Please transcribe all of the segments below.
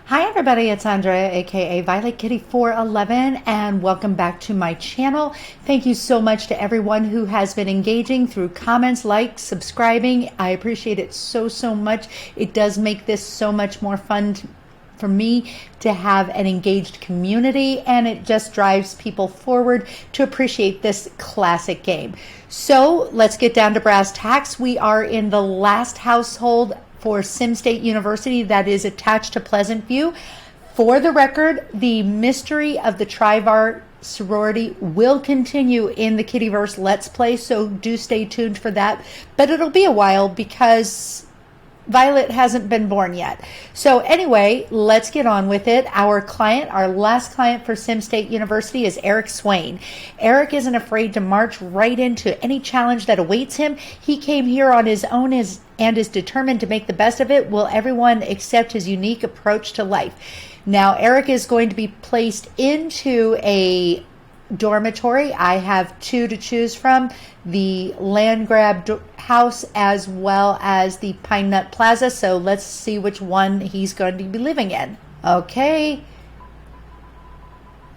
Hi everybody, it's Andrea, aka Violet Kitty 411, and welcome back to my channel. Thank you so much to everyone who has been engaging through comments, likes, subscribing. I appreciate it so much. It does make this so much more fun for me to have an engaged community, and it just drives people forward to appreciate this classic game. So let's get down to brass tacks. We are in the last household for Sim State University that is attached to Pleasant View. For the record, the mystery of the Tri-Var sorority will continue in the Kittyverse Let's Play, so do stay tuned for that. But it'll be a while because Violet hasn't been born yet. So anyway, let's get on with it. Our last client for Sim State University is Erik Swain. Erik isn't afraid to march right into any challenge that awaits him. He came here on his own and is determined to make the best of it. Will everyone accept his unique approach to life? Now, Erik is going to be placed into a dormitory. I have two to choose from, the Landgrabb House as well as the Pine Nut Plaza. So let's see which one he's going to be living in. Okay.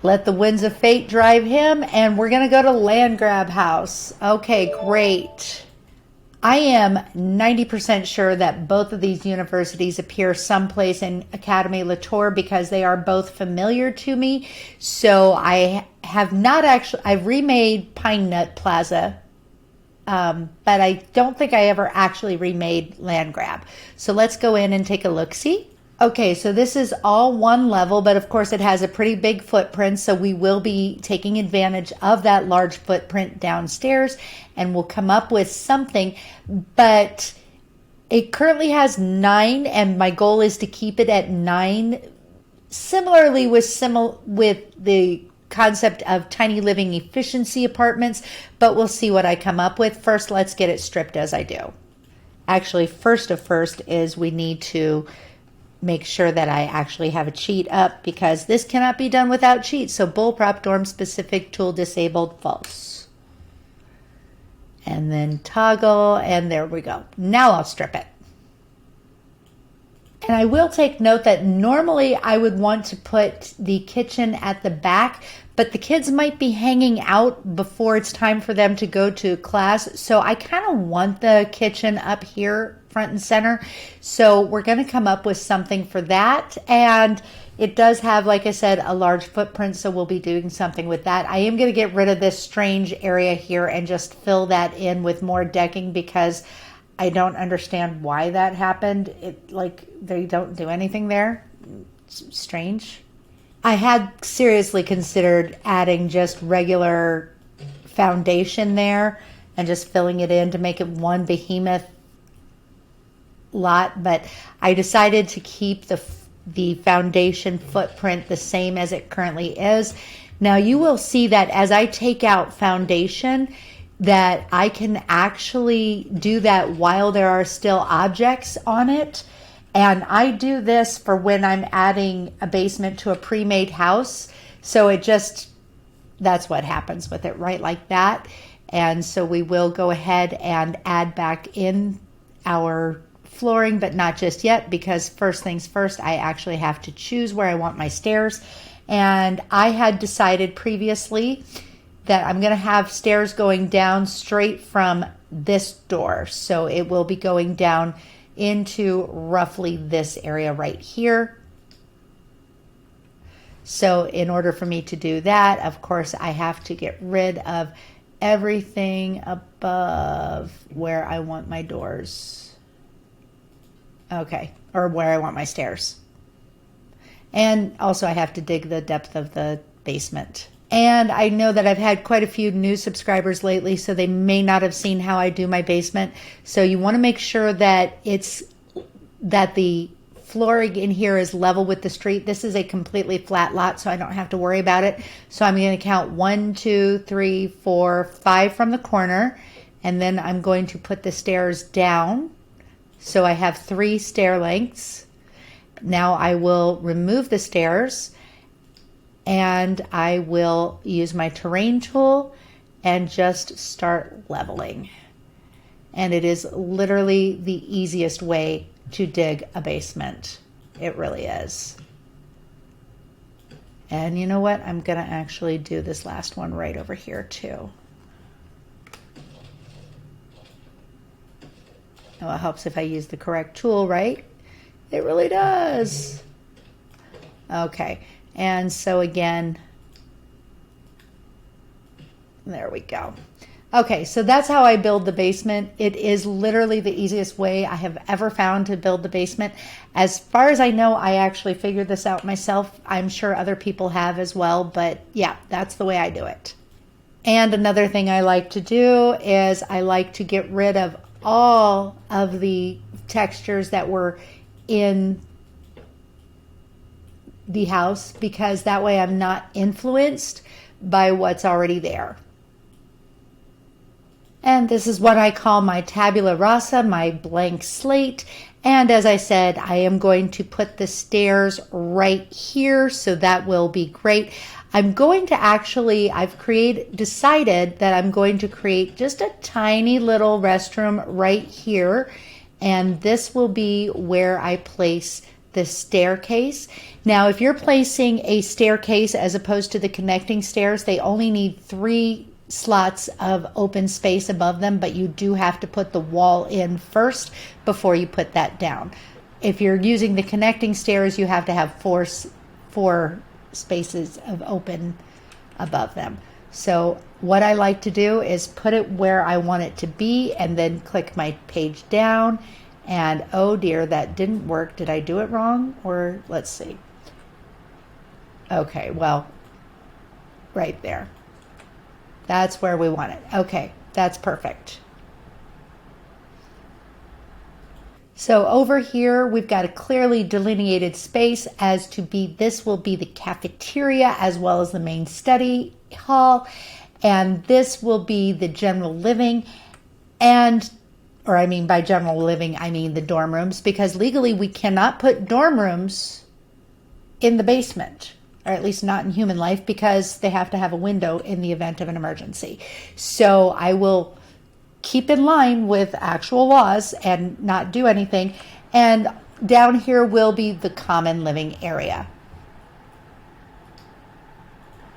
Let the winds of fate drive him, and we're going to go to Landgrabb House. Okay, great. I am 90% sure that both of these universities appear someplace in Academy Latour because they are both familiar to me. So I have not actually, I've remade Pine Nut Plaza, but I don't think I ever actually remade Landgrabb. So let's go in and take a look-see. Okay, so this is all one level, but of course it has a pretty big footprint, so we will be taking advantage of that large footprint downstairs, and we'll come up with something. But it currently has 9, and my goal is to keep it at 9. Similarly with the concept of tiny living efficiency apartments, but we'll see what I come up with. First, let's get it stripped as I do. Actually, first is we need to make sure that I actually have a cheat up, because this cannot be done without cheats. So boolprop dormspecifictoolsdisabled false. And then toggle, and there we go. Now I'll strip it. And I will take note that normally I would want to put the kitchen at the back, but the kids might be hanging out before it's time for them to go to class. So I kind of want the kitchen up here front and center. So we're going to come up with something for that. And it does have, like I said, a large footprint, so we'll be doing something with that. I am going to get rid of this strange area here and just fill that in with more decking, because I don't understand why that happened. They don't do anything there. It's strange. I had seriously considered adding just regular foundation there and just filling it in to make it one behemoth lot, but I decided to keep the foundation footprint the same as it currently is. Now you will see that as I take out foundation, that I can actually do that while there are still objects on it. And I do this for when I'm adding a basement to a pre-made house. So that's what happens with it, right like that. And so we will go ahead and add back in our flooring, but not just yet, because first things first, I actually have to choose where I want my stairs. And I had decided previously that I'm going to have stairs going down straight from this door. So it will be going down into roughly this area right here. So in order for me to do that, of course, I have to get rid of everything above where I want my doors. Okay, or where I want my stairs. And also I have to dig the depth of the basement. And I know that I've had quite a few new subscribers lately, so they may not have seen how I do my basement. So you want to make sure that the flooring in here is level with the street. This is a completely flat lot, so I don't have to worry about it. So I'm going to count 1, 2, 3, 4, 5 from the corner, and then I'm going to put the stairs down. So I have 3 stair lengths. Now I will remove the stairs, and I will use my terrain tool and just start leveling. And it is literally the easiest way to dig a basement. It really is. And you know what? I'm going to actually do this last one right over here too. Oh, it helps if I use the correct tool, right? It really does. Okay, and so again, there we go. Okay, so that's how I build the basement. It is literally the easiest way I have ever found to build the basement. As far as I know, I actually figured this out myself. I'm sure other people have as well, but yeah, that's the way I do it. And another thing I like to do is I like to get rid of all of the textures that were in the house, because that way I'm not influenced by what's already there. And this is what I call my tabula rasa, my blank slate. And as I said, I am going to put the stairs right here, so that will be great. I'm going to actually, decided that I'm going to create just a tiny little restroom right here. And this will be where I place the staircase. Now, if you're placing a staircase as opposed to the connecting stairs, they only need 3 slots of open space above them, but you do have to put the wall in first before you put that down. If you're using the connecting stairs, you have to have four spaces of open above them. So what I like to do is put it where I want it to be and then click my page down. And oh dear, that didn't work. Did I do it wrong? Or let's see. Okay, well, right there. That's where we want it. Okay, that's perfect. So over here, we've got a clearly delineated space as to be, this will be the cafeteria as well as the main study hall. And this will be the general living, or I mean by general living, I mean the dorm rooms, because legally we cannot put dorm rooms in the basement, or at least not in human life, because they have to have a window in the event of an emergency. So I will keep in line with actual laws and not do anything. And down here will be the common living area.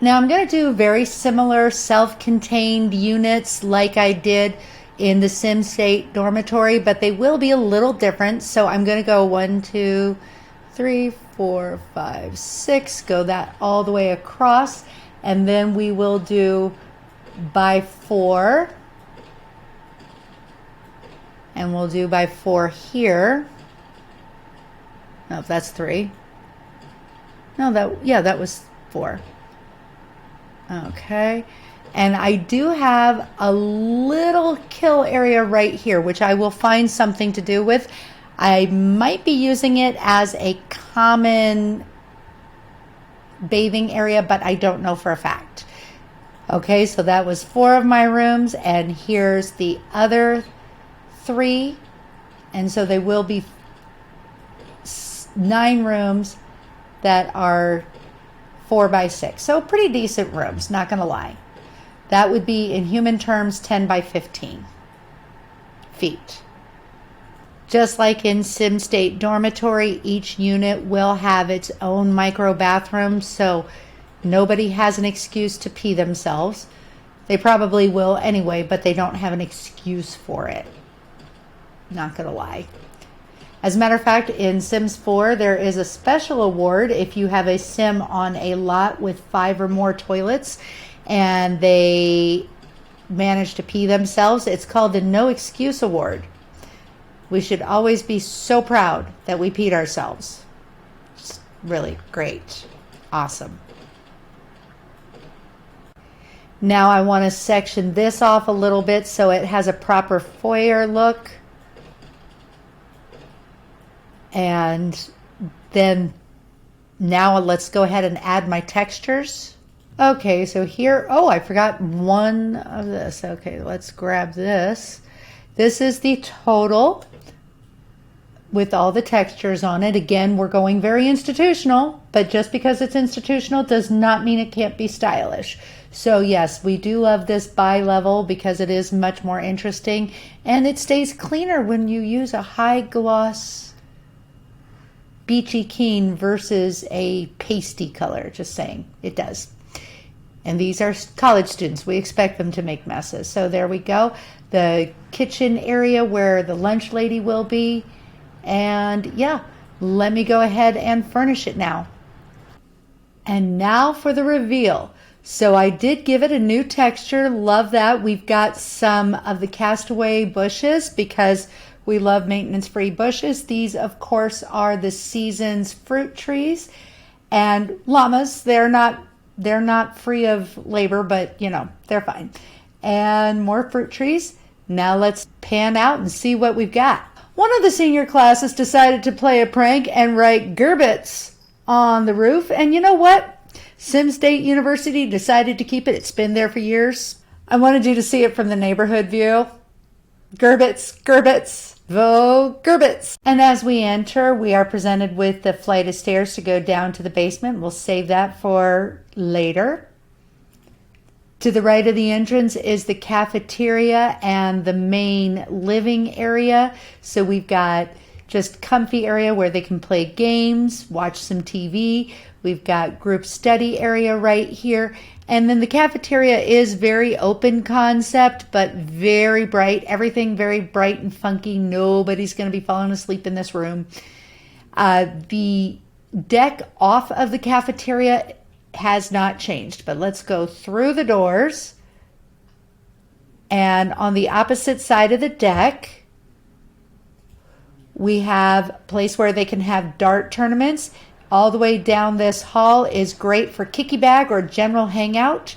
Now I'm going to do very similar self-contained units like I did in the SimState dormitory, but they will be a little different. So I'm going to go 1, 2, 3, 4, 5, 6, go that all the way across, and then we will do by 4, and we'll do by 4 here. No, that's 3. No, that was 4. Okay, and I do have a little kill area right here, which I will find something to do with. I might be using it as a common bathing area, but I don't know for a fact. Okay, so that was 4 of my rooms, and here's the other 3, and so they will be 9 rooms that are 4 by 6. So pretty decent rooms, not gonna lie. That would be, in human terms, 10 by 15 feet. Just like in SimState dormitory, each unit will have its own micro bathroom, so nobody has an excuse to pee themselves. They probably will anyway, but they don't have an excuse for it. Not gonna lie. As a matter of fact, in Sims 4, there is a special award if you have a sim on a lot with 5 or more toilets and they manage to pee themselves. It's called the No Excuse Award. We should always be so proud that we peed ourselves. It's really great. Awesome. Now I want to section this off a little bit so it has a proper foyer look. And then now let's go ahead and add my textures. Okay, so here, oh, I forgot one of this. Okay, let's grab this. This is the total with all the textures on it. Again, we're going very institutional, but just because it's institutional does not mean it can't be stylish. So yes, we do love this bi-level because it is much more interesting, and it stays cleaner when you use a high gloss beachy keen versus a pasty color. Just saying, it does. And these are college students. We expect them to make messes. So there we go. The kitchen area where the lunch lady will be. And yeah, let me go ahead and furnish it now. And now for the reveal. So I did give it a new texture. Love that. We've got some of the castaway bushes because we love maintenance-free bushes. These, of course, are the season's fruit trees. And llamas, they're not free of labor, but you know, they're fine. And more fruit trees. Now let's pan out and see what we've got. One of the senior classes decided to play a prank and write Gerbits on the roof. And you know what? Sim State University decided to keep it. It's been there for years. I wanted you to see it from the neighborhood view. Gerbits, Gerbits, Vogue Gerbits. And as we enter, we are presented with the flight of stairs to go down to the basement. We'll save that for later. To the right of the entrance is the cafeteria and the main living area. So we've got just comfy area where they can play games, watch some TV. We've got group study area right here. And then the cafeteria is very open concept, but very bright. Everything very bright and funky. Nobody's going to be falling asleep in this room. The deck off of the cafeteria has not changed, but let's go through the doors. And on the opposite side of the deck, we have a place where they can have dart tournaments. All the way down this hall is great for kicky bag or general hangout.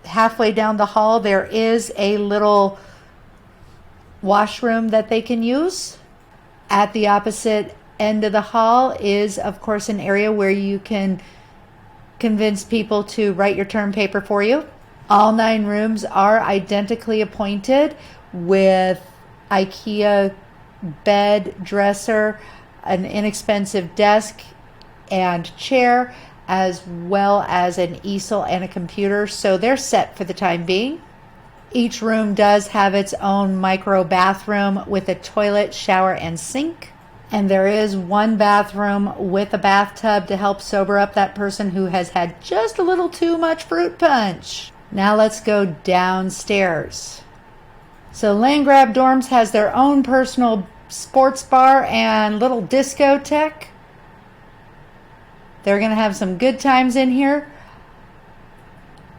Halfway down the hall, there is a little washroom that they can use. At the opposite end of the hall is, of course, an area where you can convince people to write your term paper for you. All 9 rooms are identically appointed with IKEA bed, dresser, an inexpensive desk and chair, as well as an easel and a computer. So they're set for the time being. Each room does have its own micro bathroom with a toilet, shower, and sink. And there is one bathroom with a bathtub to help sober up that person who has had just a little too much fruit punch. Now let's go downstairs. So Landgrabb Dorms has their own personal sports bar and little discotheque. They're going to have some good times in here.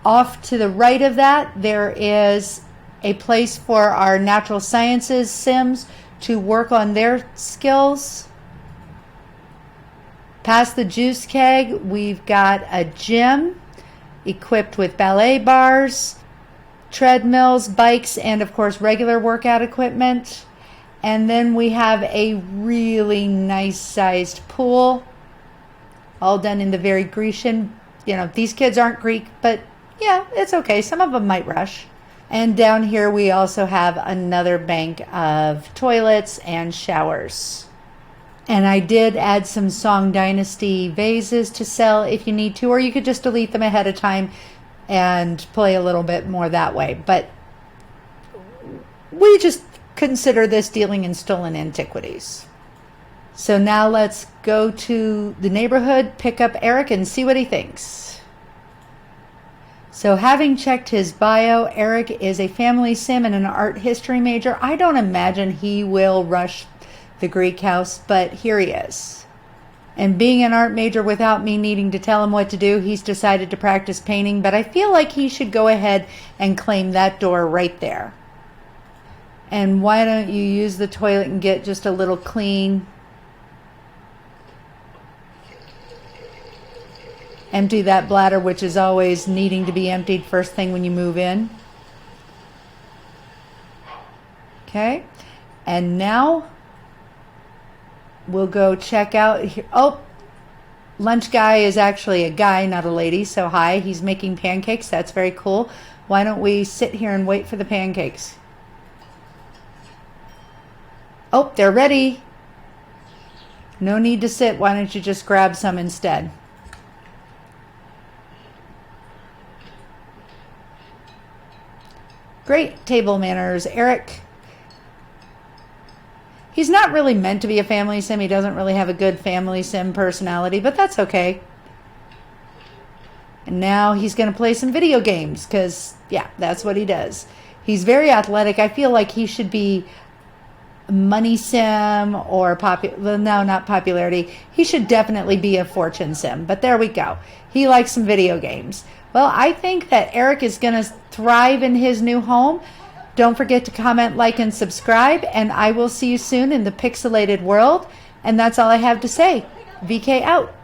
Off to the right of that, there is a place for our natural sciences sims to work on their skills. Past the juice keg, we've got a gym equipped with ballet bars, treadmills, bikes, and of course regular workout equipment. And then we have a really nice sized pool, all done in the very Grecian. You know, these kids aren't Greek, but yeah, it's okay. Some of them might rush. And down here we also have another bank of toilets and showers. And I did add some Song Dynasty vases to sell if you need to, or you could just delete them ahead of time and play a little bit more that way. But we just consider this dealing in stolen antiquities. So now let's go to the neighborhood, pick up Erik, and see what he thinks. So having checked his bio, Erik is a family sim and an art history major. I don't imagine he will rush the Greek house, but here he is. And being an art major without me needing to tell him what to do, he's decided to practice painting, but I feel like he should go ahead and claim that door right there. And why don't you use the toilet and get just a little clean? Empty that bladder, which is always needing to be emptied first thing when you move in. Okay, and now we'll go check out here. Oh, lunch guy is actually a guy, not a lady, so hi, he's making pancakes. That's very cool. Why don't we sit here and wait for the pancakes? Oh, they're ready. No need to sit. Why don't you just grab some instead? Great table manners, Erik. He's not really meant to be a family sim. He doesn't really have a good family sim personality, but that's okay. And now he's going to play some video games because, yeah, that's what he does. He's very athletic. I feel like he should be money sim or well, no, not popularity. He should definitely be a fortune sim, but there we go. He likes some video games. Well, I think that Erik is going to thrive in his new home. Don't forget to comment, like, and subscribe, and I will see you soon in the pixelated world. And that's all I have to say. VK out.